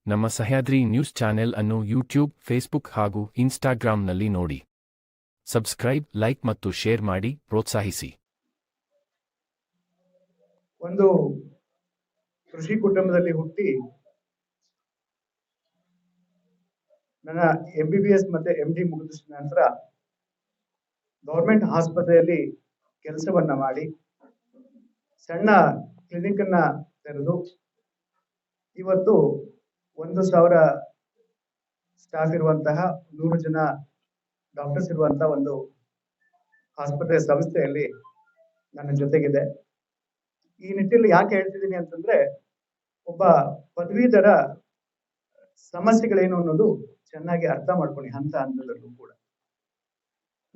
ನಮ್ಮ Sahyadri news channel ಅನ್ನು YouTube, Facebook ಹಾಗೂ ಇನ್ಸ್ಟಾಗ್ರಾಂನಲ್ಲಿ ನೋಡಿ. ಸಬ್ಸ್ಕ್ರೈಬ್, ಲೈಕ್ ಮತ್ತು ಶೇರ್ ಮಾಡಿ ಪ್ರೋತ್ಸಾಹಿಸಿ. ಒಂದು ಕೃಷಿ ಕುಟುಂಬದಲ್ಲಿ ಹುಟ್ಟಿ ನನ್ನ MBBS ಮತ್ತೆ MD ಮುಗಿದ ನಂತರ ಗೌರ್ಮೆಂಟ್ ಆಸ್ಪತ್ರೆಯಲ್ಲಿ ಕೆಲಸವನ್ನ ಮಾಡಿ ಸಣ್ಣ ಕ್ಲಿನಿಕ್ ಅನ್ನ ತೆರೆದು ಇವತ್ತು 1,000 ಸ್ಟಾಫ್ ಇರುವಂತಹ 100 ಜನ ಡಾಕ್ಟರ್ಸ್ ಇರುವಂತಹ ಒಂದು ಆಸ್ಪತ್ರೆ ಸಂಸ್ಥೆಯಲ್ಲಿ ನನ್ನ ಜೊತೆಗಿದೆ. ಈ ನಿಟ್ಟಿನಲ್ಲಿ ಯಾಕೆ ಹೇಳ್ತಿದ್ದೀನಿ ಅಂತಂದ್ರೆ, ಒಬ್ಬ ಪದವೀಧರ ಸಮಸ್ಯೆಗಳೇನು ಅನ್ನೋದು ಚೆನ್ನಾಗಿ ಅರ್ಥ ಮಾಡ್ಕೊಳ್ಳಿ ಹಂತದಲ್ಲೂ ಕೂಡ.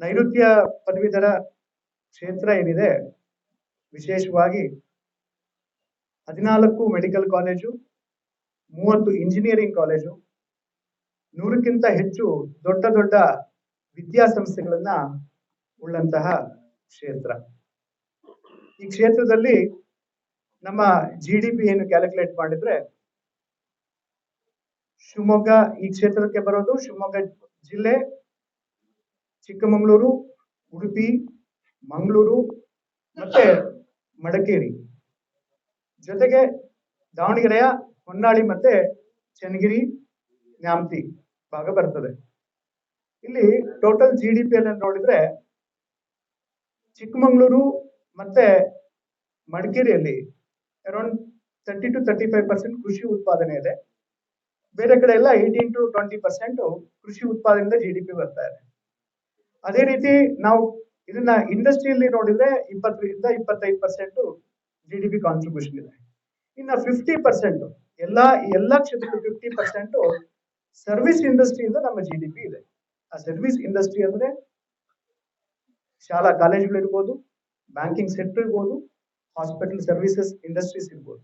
ನೈಋತ್ಯ ಪದವೀಧರ ಕ್ಷೇತ್ರ ಏನಿದೆ, ವಿಶೇಷವಾಗಿ 14 ಮೆಡಿಕಲ್ ಕಾಲೇಜು, 30 ಇಂಜಿನಿಯರಿಂಗ್ ಕಾಲೇಜು, 100ಕ್ಕಿಂತ ಹೆಚ್ಚು ದೊಡ್ಡ ದೊಡ್ಡ ವಿದ್ಯಾಸಂಸ್ಥೆಗಳನ್ನ ಉಳ್ಳಂತಹ ಕ್ಷೇತ್ರ. ಈ ಕ್ಷೇತ್ರದಲ್ಲಿ ನಮ್ಮ GDP ಏನು ಕ್ಯಾಲ್ಕುಲೇಟ್ ಮಾಡಿದ್ರೆ, ಶಿವಮೊಗ್ಗ ಈ ಕ್ಷೇತ್ರಕ್ಕೆ ಬರೋದು, ಶಿವಮೊಗ್ಗ ಜಿಲ್ಲೆ, ಚಿಕ್ಕಮಗಳೂರು, ಉಡುಪಿ, ಮಂಗಳೂರು ಮತ್ತೆ ಮಡಿಕೇರಿ, ಜೊತೆಗೆ ದಾವಣಗೆರೆಯ ಹೊನ್ನಾಳಿ ಮತ್ತೆ ಚನ್ನಗಿರಿ, ನ್ಯಾಮತಿ ಭಾಗ ಬರ್ತದೆ. ಇಲ್ಲಿ ಟೋಟಲ್ GDP ಅನ್ನು ನೋಡಿದ್ರೆ ಚಿಕ್ಕಮಗಳೂರು ಮತ್ತೆ ಮಡಿಕೇರಿಯಲ್ಲಿ ಅರೌಂಡ್ 30 to 35% ಕೃಷಿ ಉತ್ಪಾದನೆ ಇದೆ. ಬೇರೆ ಕಡೆ ಎಲ್ಲ 18 to 20% ಕೃಷಿ ಉತ್ಪಾದನೆಯಿಂದ GDP ಬರ್ತಾ ಇದೆ. ಅದೇ ರೀತಿ ನಾವು ಇದನ್ನ ಇಂಡಸ್ಟ್ರಿಯಲ್ಲಿ ನೋಡಿದ್ರೆ 20 ರಿಂದ 25% GDP ಕಾಂಟ್ರಿಬ್ಯೂಷನ್ ಇದೆ. ಇನ್ನ 50% ಎಲ್ಲ ಕ್ಷೇತ್ರಕ್ಕೂ 50% ಸರ್ವಿಸ್ ಇಂಡಸ್ಟ್ರಿಯಿಂದ ನಮ್ಮ GDP ಇದೆ. ಆ ಸರ್ವಿಸ್ ಇಂಡಸ್ಟ್ರಿ ಅಂದ್ರೆ ಶಾಲಾ ಕಾಲೇಜುಗಳು ಇರ್ಬೋದು, ಬ್ಯಾಂಕಿಂಗ್ ಸೆಕ್ಟರ್ ಇರ್ಬೋದು, ಹಾಸ್ಪಿಟಲ್ ಸರ್ವಿಸಸ್ ಇಂಡಸ್ಟ್ರೀಸ್ ಇರ್ಬೋದು.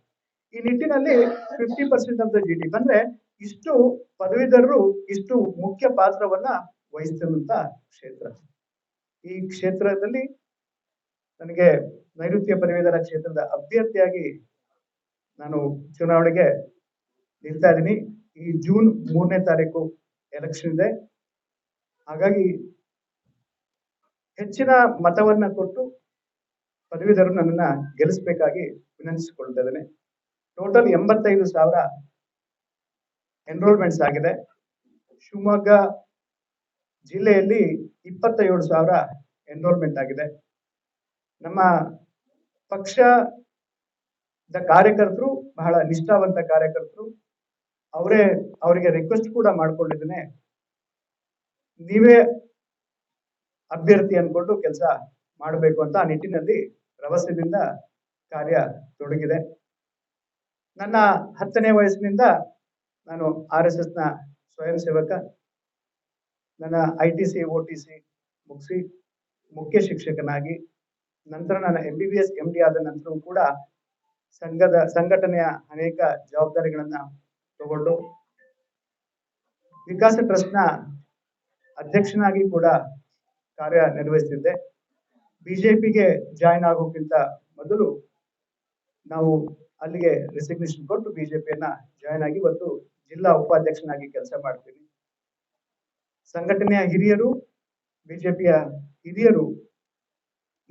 ಈ ನಿಟ್ಟಿನಲ್ಲಿ 50% ಆಫ್ ದ GDP ಅಂದ್ರೆ ಇಷ್ಟು ಪದವೀಧರರು ಇಷ್ಟು ಮುಖ್ಯ ಪಾತ್ರವನ್ನ ವಹಿಸ್ತಿರುವಂತ ಕ್ಷೇತ್ರ. ಈ ಕ್ಷೇತ್ರದಲ್ಲಿ ನನಗೆ ನೈಋತ್ಯ ಪದವೀಧರ ಕ್ಷೇತ್ರದ ಅಭ್ಯರ್ಥಿಯಾಗಿ ನಾನು ಚುನಾವಣೆಗೆ ನಿಲ್ತಾ ಇದ್ದೀನಿ. ಈ ಜೂನ್ 3ನೇ ತಾರೀಕು ಎಲೆಕ್ಷನ್ ಇದೆ. ಹಾಗಾಗಿ ಹೆಚ್ಚಿನ ಮತವನ್ನ ಕೊಟ್ಟು ಪದವೀಧರರು ನನ್ನನ್ನ ಗೆಲ್ಲಿಸಬೇಕಾಗಿ ವಿನಂತಿಸಿಕೊಳ್ತಾ ಇದ್ದೇನೆ. ಟೋಟಲ್ 85,000 ಎನ್ರೋಲ್ಮೆಂಟ್ಸ್ ಆಗಿದೆ. ಶಿವಮೊಗ್ಗ ಜಿಲ್ಲೆಯಲ್ಲಿ 27,000 ಎನ್ರೋಲ್ಮೆಂಟ್ ಆಗಿದೆ. ನಮ್ಮ ಪಕ್ಷದ ಕಾರ್ಯಕರ್ತರು ಬಹಳ ನಿಷ್ಠಾವಂತ ಕಾರ್ಯಕರ್ತರು. ಅವರಿಗೆ ರಿಕ್ವೆಸ್ಟ್ ಕೂಡ ಮಾಡ್ಕೊಂಡಿದ್ದೇನೆ, ನೀವೇ ಅಭ್ಯರ್ಥಿ ಅನ್ಕೊಂಡು ಕೆಲಸ ಮಾಡಬೇಕು ಅಂತ. ಆ ನಿಟ್ಟಿನಲ್ಲಿ ರಭಸದಿಂದ ಕಾರ್ಯ ತೊಡಗಿದೆ. ನನ್ನ 10ನೇ ವಯಸ್ಸಿನಿಂದ ನಾನು RSS ನ ಸ್ವಯಂ ಸೇವಕ. ನನ್ನ ITC OTC ಮುಗಿಸಿ ಮುಖ್ಯ ಶಿಕ್ಷಕನಾಗಿ, ನಂತರ ನನ್ನ MBBS MD ಆದ ನಂತರವೂ ಕೂಡ ಸಂಘಟನೆಯ ಅನೇಕ ಜವಾಬ್ದಾರಿಗಳನ್ನ ತಗೊಂಡು ವಿಕಾಸ ಟ್ರಸ್ಟ್ ನ ಅಧ್ಯಕ್ಷನಾಗಿ ಕೂಡ ಕಾರ್ಯ ನಿರ್ವಹಿಸುತ್ತಿದ್ದೆ. BJPಗೆ ಜಾಯಿನ್ ಆಗೋಕ್ಕಿಂತ ಮೊದಲು ನಾವು ಅಲ್ಲಿಗೆ ರೆಸಿಗ್ನೇಷನ್ ಕೊಟ್ಟು BJPಯನ್ನ ಜಾಯಿನ್ ಆಗಿ ಇವತ್ತು ಜಿಲ್ಲಾ ಉಪಾಧ್ಯಕ್ಷನಾಗಿ ಕೆಲಸ ಮಾಡ್ತೀನಿ. ಸಂಘಟನೆಯ ಹಿರಿಯರು, BJPಯ ಹಿರಿಯರು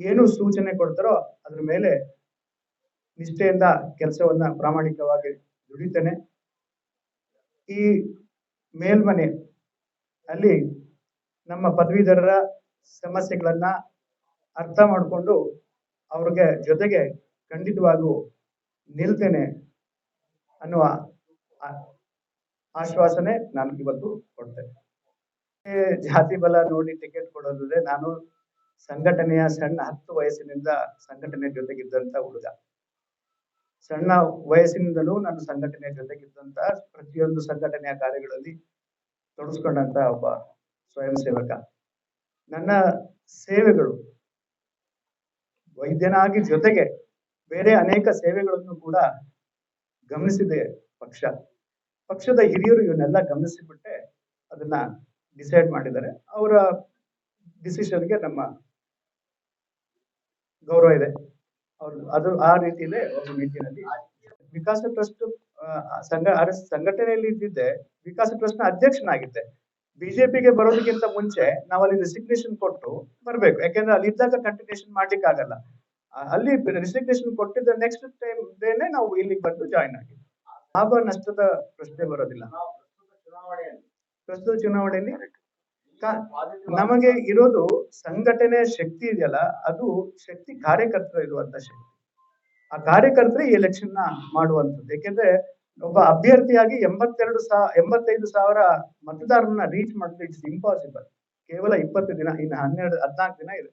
ಏನು ಸೂಚನೆ ಕೊಡ್ತಾರೋ ಅದ್ರ ಮೇಲೆ ನಿಷ್ಠೆಯಿಂದ ಕೆಲಸವನ್ನ ಪ್ರಾಮಾಣಿಕವಾಗಿ ದುಡಿತೇನೆ. ಈ ಮೇಲ್ಮನೆ ಅಲ್ಲಿ ನಮ್ಮ ಪದವೀಧರರ ಸಮಸ್ಯೆಗಳನ್ನ ಅರ್ಥ ಮಾಡಿಕೊಂಡು ಅವ್ರಿಗೆ ಜೊತೆಗೆ ಖಂಡಿತವಾಗೂ ನಿಲ್ತೇನೆ ಅನ್ನುವ ಆಶ್ವಾಸನೆ ನಾನು ಇವತ್ತು ಕೊಡ್ತೇನೆ. ಜಾತಿ ಬಲ ನೋಡಿ ಟಿಕೆಟ್ ಕೊಡೋದ್ರೆ, ನಾನು ಸಂಘಟನೆಯ ಸಣ್ಣ 10 ವಯಸ್ಸಿನಿಂದ ಸಂಘಟನೆ ಜೊತೆಗಿದ್ದಂತ ಹುಡುಗ. ಸಣ್ಣ ವಯಸ್ಸಿನಿಂದಲೂ ನಾನು ಸಂಘಟನೆಯ ಜೊತೆಗಿದ್ದಂತ, ಪ್ರತಿಯೊಂದು ಸಂಘಟನೆಯ ಕಾರ್ಯಗಳಲ್ಲಿ ತೊಡಗಿಸ್ಕೊಂಡಂತ ಒಬ್ಬ ಸ್ವಯಂ ಸೇವಕ. ನನ್ನ ಸೇವೆಗಳು ವೈದ್ಯನಾಗಿ ಜೊತೆಗೆ ಬೇರೆ ಅನೇಕ ಸೇವೆಗಳನ್ನು ಕೂಡ ಗಮನಿಸಿದೆ ಪಕ್ಷದ ಹಿರಿಯರು ಇವನ್ನೆಲ್ಲ ಗಮನಿಸಿಬಿಟ್ಟೆ ಅದನ್ನ ಡಿಸೈಡ್ ಮಾಡಿದ್ದಾರೆ. ಅವರ ಡಿಸಿಷನ್ಗೆ ನಮ್ಮ ಗೌರವ ಇದೆ. ಅದು ಆ ರೀತಿಯಲ್ಲೇ ಒಂದು ನಿಟ್ಟಿನಲ್ಲಿ ವಿಕಾಸ ಟ್ರಸ್ಟ್ ಸಂಘಟನೆಯಲ್ಲಿ ಇದ್ದಿದ್ದೆ, ವಿಕಾಸ ಟ್ರಸ್ಟ್ ನ ಅಧ್ಯಕ್ಷನಾಗಿದ್ದೆ. ಬಿಜೆಪಿಗೆ ಬರೋದಕ್ಕಿಂತ ಮುಂಚೆ ನಾವು ಅಲ್ಲಿ ರೆಸಿಗ್ನೇಷನ್ ಕೊಟ್ಟು ಬರ್ಬೇಕು, ಯಾಕೆಂದ್ರೆ ಅಲ್ಲಿ ಇದ್ದಾಗ ಕಂಟಿನ್ಯೂಷನ್ ಮಾಡ್ಲಿಕ್ಕೆ ಆಗಲ್ಲ. ಅಲ್ಲಿ ರೆಸಿಗ್ನೇಷನ್ ಕೊಟ್ಟಿದ್ದ ನೆಕ್ಸ್ಟ್ ಟೈಮ್ ಡೇನೆ ನಾವು ಇಲ್ಲಿಗೆ ಬಂದು ಜಾಯಿನ್ ಆಗಿ. ಲಾಭ ನಷ್ಟದ ಪ್ರಶ್ನೆ ಬರೋದಿಲ್ಲ ಪ್ರಸ್ತುತ ಚುನಾವಣೆಯಲ್ಲಿ. ನಮಗೆ ಇರೋದು ಸಂಘಟನೆ ಶಕ್ತಿ ಇದೆಯಲ್ಲ, ಅದು ಶಕ್ತಿ ಕಾರ್ಯಕರ್ತರು ಇರುವಂತ ಶಕ್ತಿ. ಆ ಕಾರ್ಯಕರ್ತರೇ ಈ ಎಲೆಕ್ಷನ್ ನ ಮಾಡುವಂಥದ್ದು. ಯಾಕೆಂದ್ರೆ ಒಬ್ಬ ಅಭ್ಯರ್ಥಿಯಾಗಿ 85,000 ಮತದಾರರನ್ನ ರೀಚ್ ಮಾಡೋದು ಇಟ್ಸ್ ಇಂಪಾಸಿಬಲ್. ಕೇವಲ 20 ದಿನ, ಇನ್ನು 14 ದಿನ ಇದೆ.